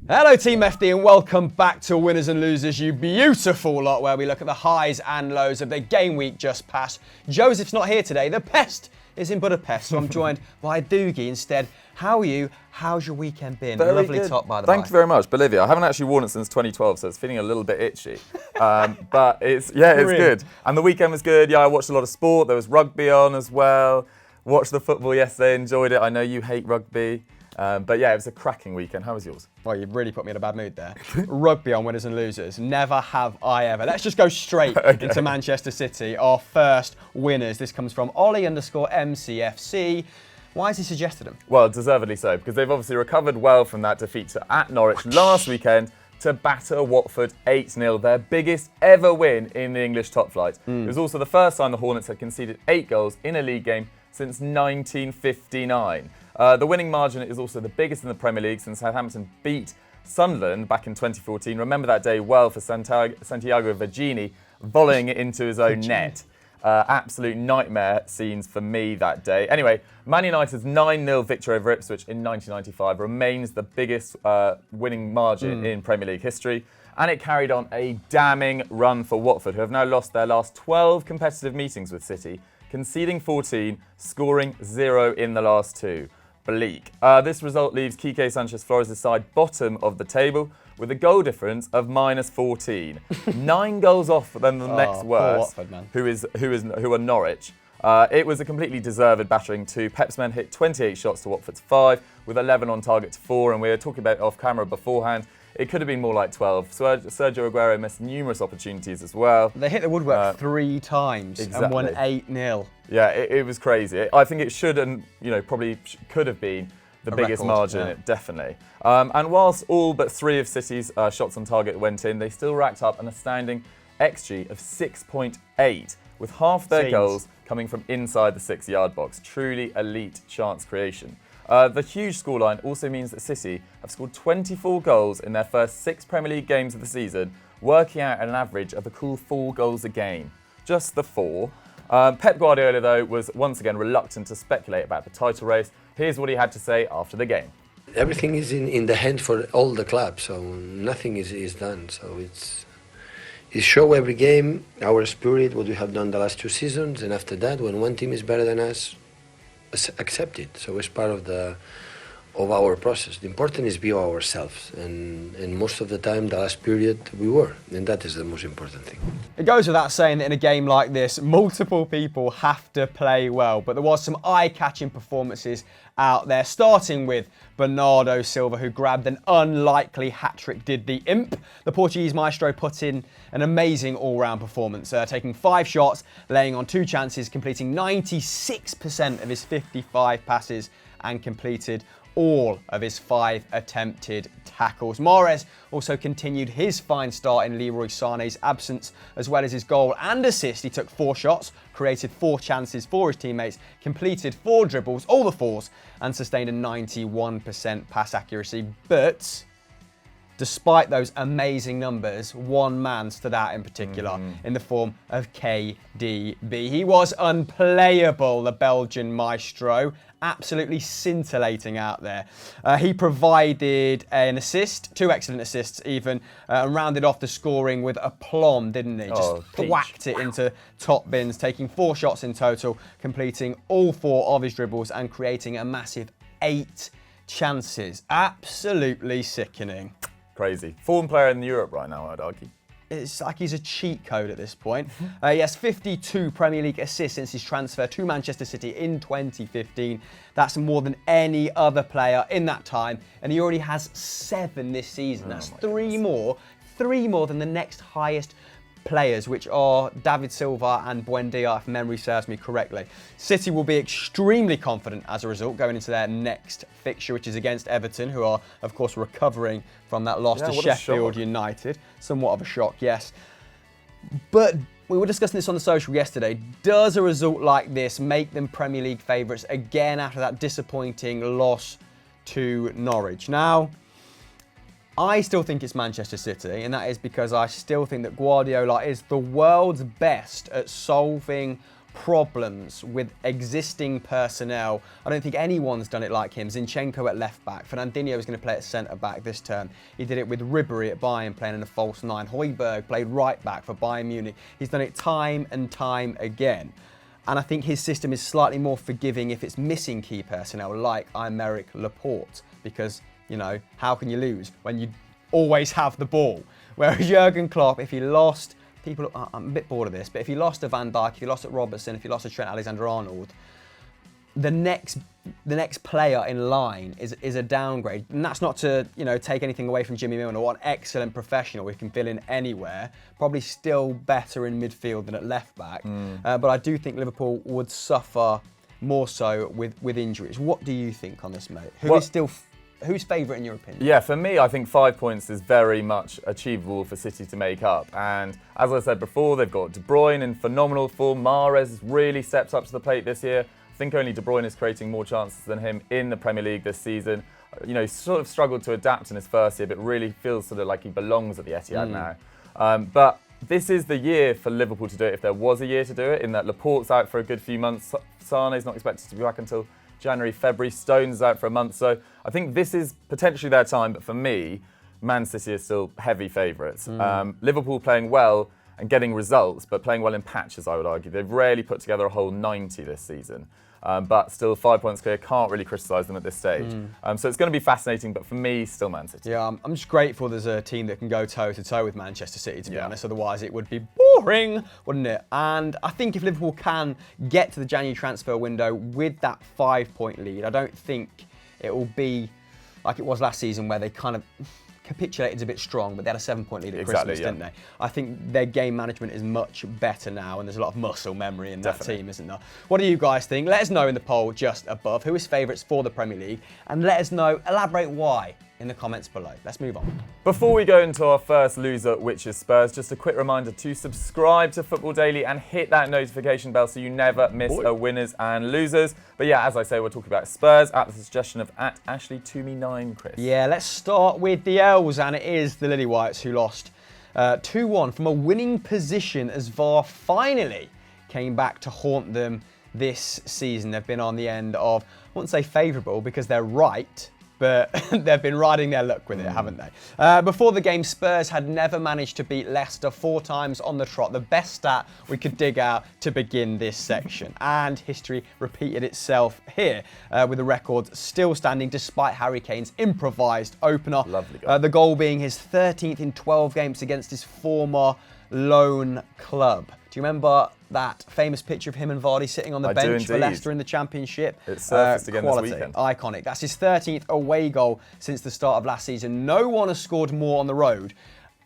Hello Team FD and welcome back to Winners and Losers, you beautiful lot, where we look at the highs and lows of the game week just past. Joseph's not here today, the pest is in Budapest, so I'm joined by Doogie instead. How are you? How's your weekend been? Very Lovely good. top, by the way. Thank you very much. Bolivia, I haven't actually worn it since 2012, so it's feeling a little bit itchy. But it's good. And the weekend was good. Yeah, I watched a lot of sport. There was rugby on as well. Watched the football yesterday, enjoyed it. I know you hate rugby. But yeah, it was a cracking weekend. How was yours? Well, you've really put me in a bad mood there. Rugby on Winners and Losers. Never have I ever. Let's just go straight into Manchester City, our first winners. This comes from Ollie_MCFC. Why has he suggested them? Well, deservedly so, because they've obviously recovered well from that defeat at Norwich last weekend to batter Watford 8-0, their biggest ever win in the English top flight. It was also the first time the Hornets had conceded 8 goals in a league game since 1959. The winning margin is also the biggest in the Premier League since Southampton beat Sunderland back in 2014. Remember that day well for Santiago Vergini volleying it into his own net. Absolute nightmare scenes for me that day. Anyway, Man United's 9-0 victory over Ipswich in 1995 remains the biggest winning margin in Premier League history. And it carried on a damning run for Watford, who have now lost their last 12 competitive meetings with City, conceding 14, scoring 0 in the last 2. Bleak. This result leaves Quique Sanchez-Flores' side bottom of the table with a goal difference of -14. 9 goals off than the next worst, Watford, man. who are Norwich. It was a completely deserved battering too. Pep's men hit 28 shots to Watford's 5, with 11 on target to 4, and we were talking about it off camera beforehand. It could have been more like 12. Sergio Aguero missed numerous opportunities as well. They hit the woodwork 3 times and won 8-0. Yeah, it was crazy. I think it should and probably could have been the biggest margin, definitely. And whilst all but 3 of City's shots on target went in, they still racked up an astounding XG of 6.8, with half their goals coming from inside the 6-yard box. Truly elite chance creation. The huge scoreline also means that City have scored 24 goals in their first 6 Premier League games of the season, working out at an average of a cool 4 goals a game. Just the 4. Pep Guardiola, though, was once again reluctant to speculate about the title race. Here's what he had to say after the game. Everything is in the hand for all the clubs, so nothing is done. So it's show every game our spirit, what we have done the last 2 seasons, and after that, when one team is better than us, accept it. So it's part of our process. The important is be ourselves, and most of the time, the last period, we were, and that is the most important thing. It goes without saying that in a game like this, multiple people have to play well, but there was some eye-catching performances out there, starting with Bernardo Silva, who grabbed an unlikely hat-trick, did the imp. The Portuguese maestro put in an amazing all-round performance, taking 5 shots, laying on 2 chances, completing 96% of his 55 passes, and completed all of his 5 attempted tackles. Mahrez also continued his fine start in Leroy Sané's absence, as well as his goal and assist. He took 4 shots, created 4 chances for his teammates, completed 4 dribbles, all the 4s, and sustained a 91% pass accuracy. But despite those amazing numbers, one man stood out in particular in the form of KDB. He was unplayable, the Belgian maestro. Absolutely scintillating out there. He provided an assist, 2 excellent assists even, and rounded off the scoring with aplomb, didn't he? Just whacked it into top bins, taking 4 shots in total, completing all 4 of his dribbles and creating a massive 8 chances. Absolutely sickening. Crazy. Form player in Europe right now, I'd argue. It's like he's a cheat code at this point. He has 52 Premier League assists since his transfer to Manchester City in 2015. That's more than any other player in that time. And he already has 7 this season. That's 3 more than the next highest players, which are David Silva and Buendia, if memory serves me correctly. City will be extremely confident as a result going into their next fixture, which is against Everton, who are, of course, recovering from that loss to Sheffield United. Somewhat of a shock, yes. But we were discussing this on the social yesterday. Does a result like this make them Premier League favourites again after that disappointing loss to Norwich? Now, I still think it's Manchester City, and that is because I still think that Guardiola is the world's best at solving problems with existing personnel. I don't think anyone's done it like him. Zinchenko at left back. Fernandinho is going to play at centre back this term. He did it with Ribery at Bayern, playing in a false nine. Højbjerg played right back for Bayern Munich. He's done it time and time again. And I think his system is slightly more forgiving if it's missing key personnel like Aymeric Laporte, because, you know, how can you lose when you always have the ball? Whereas Jurgen Klopp, if he lost, I'm a bit bored of this, but if he lost to Van Dijk, if he lost to Robertson, if he lost to Trent Alexander-Arnold, the next player in line is a downgrade. And that's not to, you know, take anything away from Jimmy Milner, what an excellent professional who can fill in anywhere. Probably still better in midfield than at left back. But I do think Liverpool would suffer more so with injuries. What do you think on this, mate? Who's favourite in your opinion? Yeah, for me, I think 5 points is very much achievable for City to make up. And as I said before, they've got De Bruyne in phenomenal form. Mahrez has really stepped up to the plate this year. I think only De Bruyne is creating more chances than him in the Premier League this season. You know, he sort of struggled to adapt in his first year, but really feels sort of like he belongs at the Etihad now. But this is the year for Liverpool to do it, if there was a year to do it, in that Laporte's out for a good few months. Sane's not expected to be back until January, February. Stones out for a month. So I think this is potentially their time. But for me, Man City are still heavy favourites. Liverpool playing well and getting results, but playing well in patches, I would argue. They've rarely put together a whole 90 this season. But still 5 points clear, can't really criticise them at this stage. So it's going to be fascinating, but for me, still Man City. Yeah, I'm just grateful there's a team that can go toe-to-toe with Manchester City, to be honest. Otherwise, it would be boring, wouldn't it? And I think if Liverpool can get to the January transfer window with that 5-point lead, I don't think it will be like it was last season where they kind of capitulated a bit strong, but they had a 7-point lead at Christmas, didn't they? I think their game management is much better now, and there's a lot of muscle memory in that team, isn't there? What do you guys think? Let us know in the poll just above who is favourites for the Premier League, and let us know, elaborate why in the comments below. Let's move on. Before we go into our first loser, which is Spurs, just a quick reminder to subscribe to Football Daily and hit that notification bell so you never miss a winners and losers. But yeah, as I say, we're talking about Spurs at the suggestion of @AshleyToomey9, Chris. Yeah, let's start with the Els, and it is the Lily Whites who lost 2-1 from a winning position as VAR finally came back to haunt them this season. They've been on the end of, I wouldn't say favourable because they're right, but they've been riding their luck with it, haven't they? Before the game, Spurs had never managed to beat Leicester 4 times on the trot, the best stat we could dig out to begin this section. And history repeated itself here, with the record still standing despite Harry Kane's improvised opener. Lovely goal. The goal being his 13th in 12 games against his former loan club. Do you remember that famous picture of him and Vardy sitting on the bench for Leicester in the Championship? It surfaced again this weekend. Iconic. That's his 13th away goal since the start of last season. No one has scored more on the road.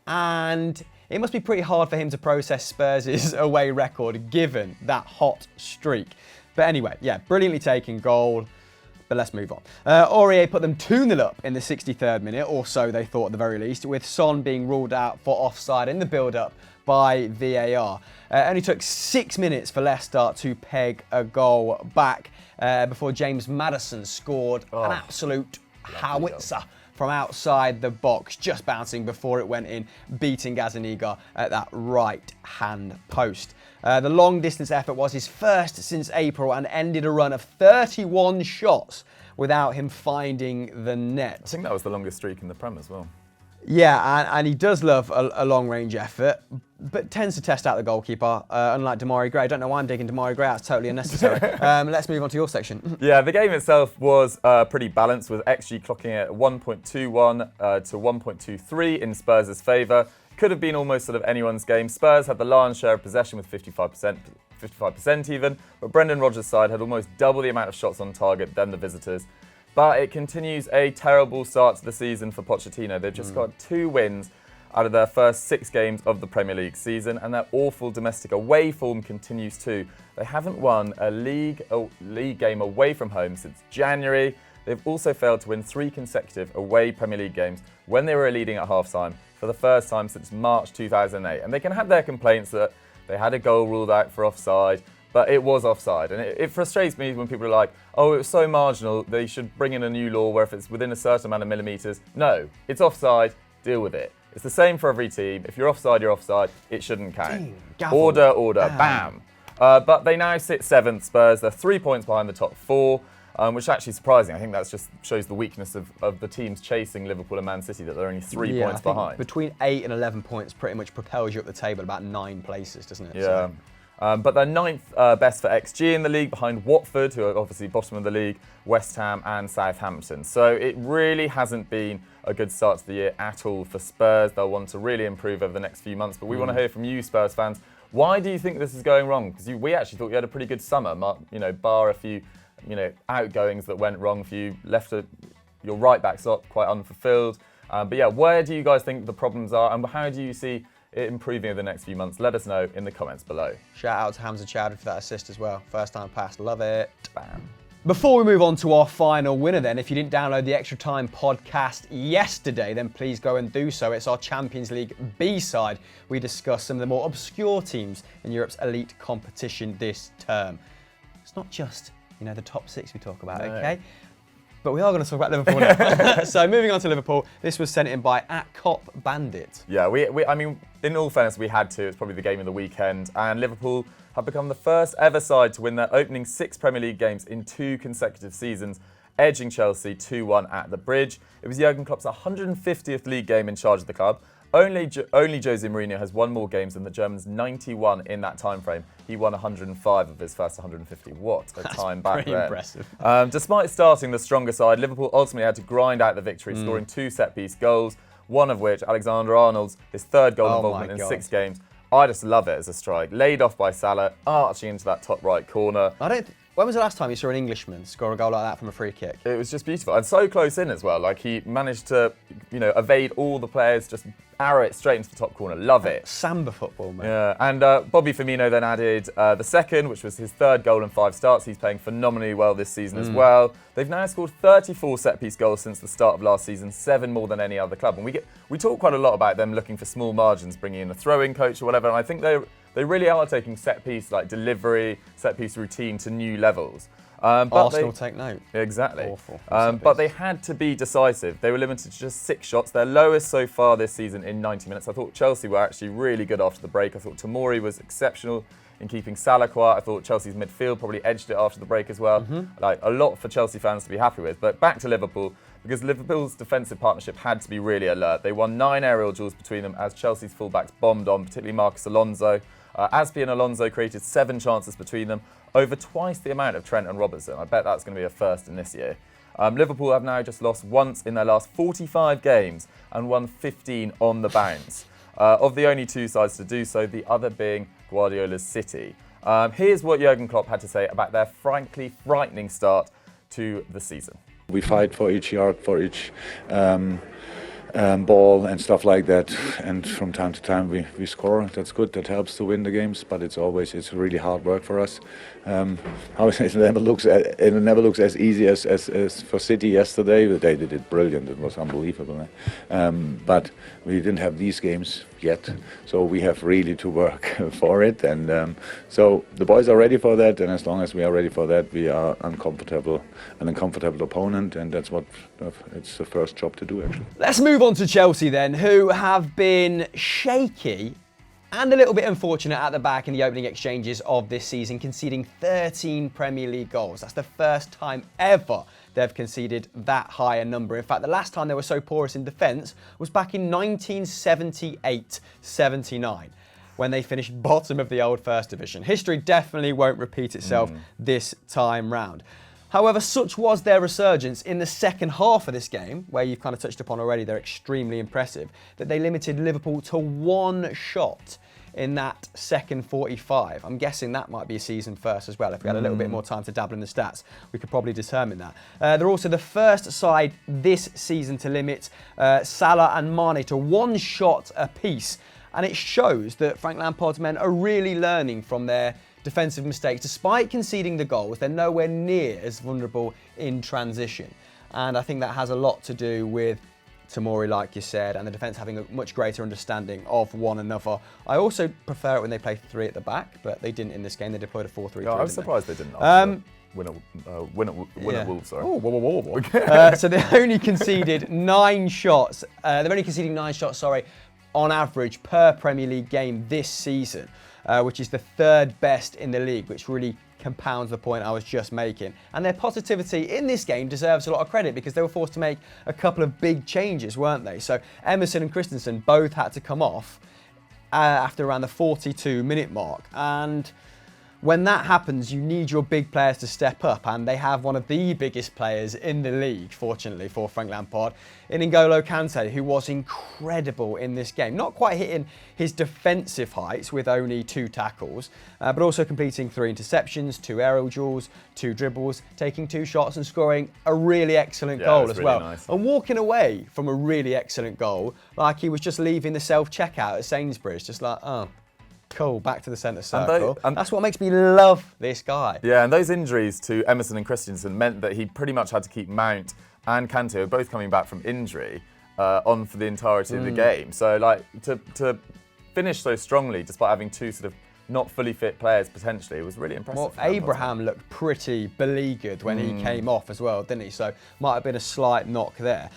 And it must be pretty hard for him to process Spurs' away record given that hot streak. But anyway, yeah, brilliantly taken goal. But let's move on. Aurier put them 2-0 up in the 63rd minute, or so they thought at the very least, with Son being ruled out for offside in the build-up by VAR. It only took 6 minutes for Leicester to peg a goal back before James Maddison scored an absolute howitzer from outside the box, just bouncing before it went in, beating Gazaniga at that right-hand post. The long-distance effort was his first since April and ended a run of 31 shots without him finding the net. I think that was the longest streak in the Prem as well. Yeah, and he does love a long-range effort, but tends to test out the goalkeeper, unlike Demarai Gray. I don't know why I'm digging Demarai Gray, that's totally unnecessary. Let's move on to your section. Yeah, the game itself was pretty balanced, with XG clocking at 1.21 to 1.23 in Spurs' favour. Could have been almost sort of anyone's game. Spurs had the lion's share of possession with 55% even, but Brendan Rodgers' side had almost double the amount of shots on target than the visitors. But it continues a terrible start to the season for Pochettino. They've just got 2 wins out of their first 6 games of the Premier League season, and their awful domestic away form continues too. They haven't won a league game away from home since January. They've also failed to win 3 consecutive away Premier League games when they were leading at half-time for the first time since March 2008. And they can have their complaints that they had a goal ruled out for offside, but it was offside. And it frustrates me when people are like, oh, it was so marginal, they should bring in a new law where if it's within a certain amount of millimetres. No, it's offside, deal with it. It's the same for every team. If you're offside, you're offside. It shouldn't count. Order, bam. But they now sit 7th, Spurs. They're 3 points behind the top 4, which is actually surprising. I think that just shows the weakness of the teams chasing Liverpool and Man City, that they're only 3 points behind. Between 8 and 11 points pretty much propels you up the table about 9 places, doesn't it? Yeah. So. But they're 9th best for XG in the league, behind Watford, who are obviously bottom of the league, West Ham and Southampton. So it really hasn't been a good start to the year at all for Spurs. They'll want to really improve over the next few months. But we want to hear from you, Spurs fans. Why do you think this is going wrong? Because we actually thought you had a pretty good summer, bar a few outgoings that went wrong for you. Your right back slot quite unfulfilled. But yeah, where do you guys think the problems are, and how do you see it improving over the next few months? Let us know in the comments below. Shout out to Hamza Chowdhury for that assist as well. First time pass, love it. Bam. Before we move on to our final winner then, if you didn't download the Extra Time podcast yesterday, then please go and do so. It's our Champions League B-side. We discuss some of the more obscure teams in Europe's elite competition this term. It's not just, the top 6 we talk about, okay? But we are going to talk about Liverpool now. So moving on to Liverpool, this was sent in by @CopBandit. Yeah, I mean, in all fairness, we had to. It's probably the game of the weekend. And Liverpool have become the first ever side to win their opening 6 Premier League games in 2 consecutive seasons, edging Chelsea 2-1 at the Bridge. It was Jurgen Klopp's 150th league game in charge of the club. Only Jose Mourinho has won more games than the Germans, 91 in that time frame. He won 105 of his first 150. What a time back pretty then. Impressive. Despite starting the stronger side, Liverpool ultimately had to grind out the victory, scoring 2 set-piece goals, one of which, Alexander-Arnold's, his 3rd goal involvement in 6 games. I just love it as a strike. Laid off by Salah, arching into that top right corner. When was the last time you saw an Englishman score a goal like that from a free kick? It was just beautiful, and so close in as well. Like, he managed to, evade all the players, just arrow it straight into the top corner. Love it. Samba football, man. Yeah, and Bobby Firmino then added the 2nd, which was his 3rd goal in 5 starts. He's playing phenomenally well this season as well. They've now scored 34 set-piece goals since the start of last season, 7 more than any other club. And we talk quite a lot about them looking for small margins, bringing in a throwing coach or whatever. And I think they really are taking set-piece like delivery, set-piece routine to new levels. But Arsenal take note. Exactly. Awful. But they had to be decisive. They were limited to just 6 shots, their lowest so far this season in 90 minutes. I thought Chelsea were actually really good after the break. I thought Tomori was exceptional in keeping Salah quiet. I thought Chelsea's midfield probably edged it after the break as well. Like, a lot for Chelsea fans to be happy with. But back to Liverpool, because Liverpool's defensive partnership had to be really alert. They won 9 aerial duels between them as Chelsea's fullbacks bombed on, particularly Marcus Alonso. Aspi and Alonso created 7 chances between them, over twice the amount of Trent and Robertson. I bet that's going to be a first in this year. Liverpool have now just lost once in their last 45 games and won 15 on the bounce. Of the only 2 sides to do so, the other being Guardiola's City. Here's what Jurgen Klopp had to say about their frankly frightening start to the season. We fight for each yard, for each ball and stuff like that, and from time to time we score. That's good, that helps to win the games, but it's really hard work for us. It never looks as easy as for City yesterday. They did it brilliant, it was unbelievable. But we didn't have these games yet, so we have really to work for it, and so the boys are ready for that, and as long as we are ready for that, we are an uncomfortable opponent, and that's what it's the first job to do, actually. Let's move on to Chelsea then, who have been shaky and a little bit unfortunate at the back in the opening exchanges of this season, conceding 13 Premier League goals. That's the first time ever they've conceded that high a number. In fact, the last time they were so porous in defence was back in 1978-79. When they finished bottom of the old First Division. History definitely won't repeat itself this time round. However, such was their resurgence in the second half of this game, where you've kind of touched upon already, they're extremely impressive, that they limited Liverpool to 1 shot in that second 45. I'm guessing that might be a season first as well. If we had a little bit more time to dabble in the stats, we could probably determine that. They're also the first side this season to limit Salah and Mane to 1 shot apiece. And it shows that Frank Lampard's men are really learning from their defensive mistakes. Despite conceding the goals, they're nowhere near as vulnerable in transition. And I think that has a lot to do with Tomori, like you said, and the defence having a much greater understanding of one another. I also prefer it when they play 3 at the back, but they didn't in this game. They deployed a 4-3-3. Yeah, I was surprised they didn't. Win at Wolves, sorry. So they only conceded 9 shots. They've only conceded 9 shots, on average per Premier League game this season, which is the 3rd best in the league, which really compounds the point I was just making. And their positivity in this game deserves a lot of credit because they were forced to make a couple of big changes, weren't they? So Emerson and Christensen both had to come off after around the 42-minute mark. And when that happens, you need your big players to step up, and they have one of the biggest players in the league, fortunately for Frank Lampard, in N'Golo Kante, who was incredible in this game. Not quite hitting his defensive heights with only 2 tackles, but also completing 3 interceptions, 2 aerial duels, 2 dribbles, taking 2 shots and scoring a really excellent goal as well. Nice. And walking away from a really excellent goal like he was just leaving the self-checkout at Sainsbury's, just like, oh, cool, back to the centre circle. And that's what makes me love this guy. Yeah, and those injuries to Emerson and Christensen meant that he pretty much had to keep Mount and Kante, who are both coming back from injury, on for the entirety of the game. So, like, to finish so strongly, despite having 2 sort of not fully fit players potentially, it was really impressive. Well, Abraham looked pretty beleaguered when he came off as well, didn't he? So, might have been a slight knock there.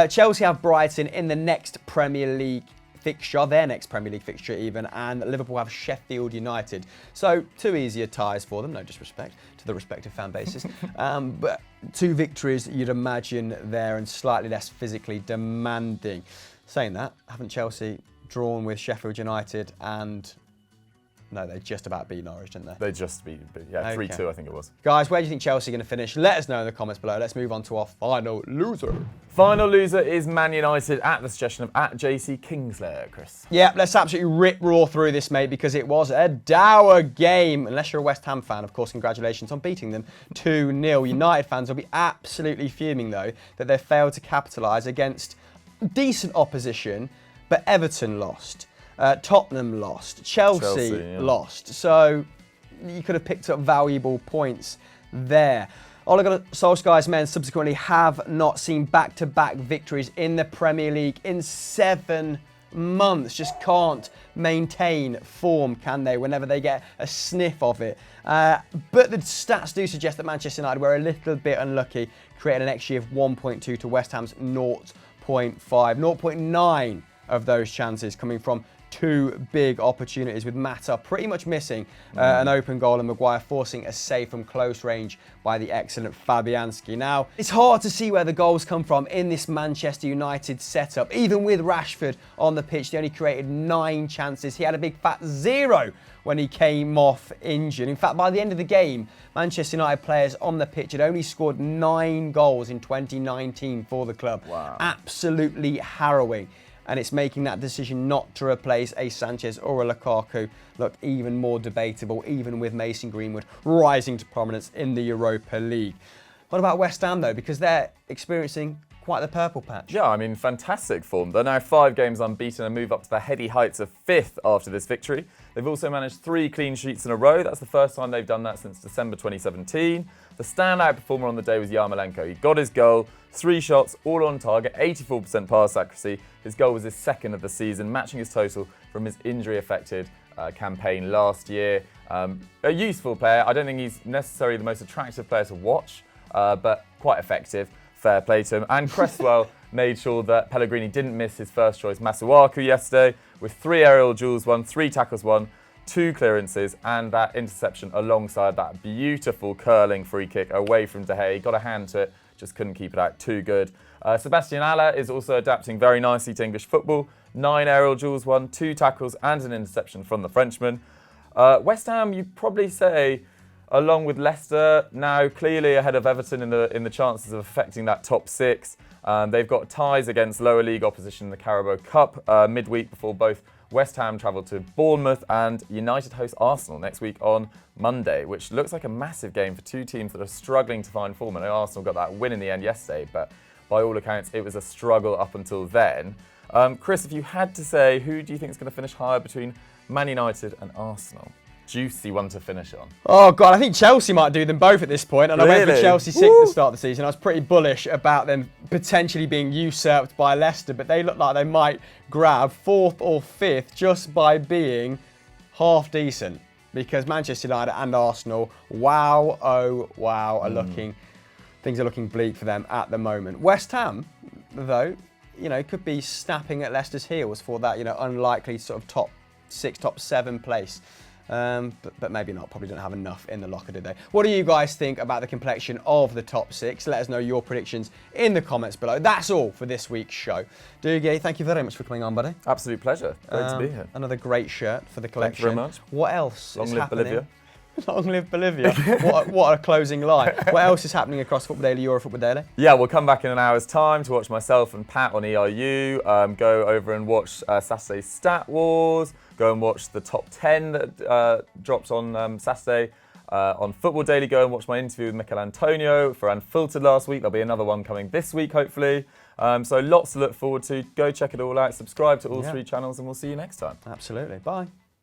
Chelsea have Brighton in the next Premier League fixture, their next Premier League fixture even, and Liverpool have Sheffield United. So 2 easier ties for them, no disrespect to the respective fan bases. But 2 victories you'd imagine there and slightly less physically demanding. Saying that, haven't Chelsea drawn with Sheffield United and... No, they just about beat Norwich, didn't they? They just beat, yeah, 3-2 I think it was. Guys, where do you think Chelsea are going to finish? Let us know in the comments below. Let's move on to our final loser. Final loser is Man United at the suggestion of @JC Kingslayer, Chris. Yeah, let's absolutely rip raw through this, mate, because it was a dour game. Unless you're a West Ham fan, of course, congratulations on beating them 2-0. United fans will be absolutely fuming, though, that they failed to capitalise against decent opposition, but Everton lost. Tottenham lost. Chelsea lost. So you could have picked up valuable points there. Ole Gunnar Solskjaer's men subsequently have not seen back-to-back victories in the Premier League in 7 months. Just can't maintain form, can they, whenever they get a sniff of it. But the stats do suggest that Manchester United were a little bit unlucky, creating an XG of 1.2 to West Ham's 0.5. 0.9 of those chances coming from 2 big opportunities, with Mata pretty much missing an open goal and Maguire forcing a save from close range by the excellent Fabianski. Now, it's hard to see where the goals come from in this Manchester United setup. Even with Rashford on the pitch, they only created 9 chances. He had a big fat 0 when he came off injured. In fact, by the end of the game, Manchester United players on the pitch had only scored 9 goals in 2019 for the club. Wow. Absolutely harrowing. And it's making that decision not to replace a Sanchez or a Lukaku look even more debatable, even with Mason Greenwood rising to prominence in the Europa League. What about West Ham, though? Because they're experiencing quite the purple patch. Yeah, I mean, fantastic form. They're now 5 games unbeaten and move up to the heady heights of 5th after this victory. They've also managed 3 clean sheets in a row. That's the first time they've done that since December 2017. The standout performer on the day was Yarmolenko. He got his goal, 3 shots, all on target, 84% pass accuracy. His goal was his 2nd of the season, matching his total from his injury-affected campaign last year. A useful player. I don't think he's necessarily the most attractive player to watch, but quite effective. Fair play to him. And Cresswell made sure that Pellegrini didn't miss his first choice, Masuaku, yesterday, with 3 aerial duels won, 3 tackles won, 2 clearances, and that interception alongside that beautiful curling free kick away from De Gea. He got a hand to it, just couldn't keep it out. Too good. Sebastian Haller is also adapting very nicely to English football. 9 aerial duels won, 2 tackles, and an interception from the Frenchman. West Ham, you'd probably say, along with Leicester, now clearly ahead of Everton in the chances of affecting that top 6. They've got ties against lower league opposition in the Carabao Cup midweek before both West Ham travel to Bournemouth and United host Arsenal next week on Monday, which looks like a massive game for 2 teams that are struggling to find form. I know Arsenal got that win in the end yesterday, but by all accounts, it was a struggle up until then. Chris, if you had to say, who do you think is going to finish higher between Man United and Arsenal? Juicy one to finish on. Oh, God, I think Chelsea might do them both at this point. And Really? I went for Chelsea 6 at the start of the season. I was pretty bullish about them potentially being usurped by Leicester, but they look like they might grab 4th or 5th just by being half decent. Because Manchester United and Arsenal, wow, oh, wow, things are looking bleak for them at the moment. West Ham, though, could be snapping at Leicester's heels for that, unlikely sort of top 6, top 7 place. But maybe not. Probably don't have enough in the locker, do they? What do you guys think about the complexion of the top 6? Let us know your predictions in the comments below. That's all for this week's show. Dougie, thank you very much for coming on, buddy. Absolute pleasure. Great to be here. Another great shirt for the collection. Thank you very much. What else Long is live happening? Bolivia. Long live Bolivia. What a closing line. What else is happening across Football Daily, Euro Football Daily? Yeah, we'll come back in an hour's time to watch myself and Pat on ERU, go over and watch Saturday's Stat Wars, go and watch the top 10 that drops on Saturday. On Football Daily, go and watch my interview with Mikel Antonio for Unfiltered last week. There'll be another one coming this week, hopefully. So lots to look forward to. Go check it all out. Subscribe to all 3 channels and we'll see you next time. Absolutely. Bye.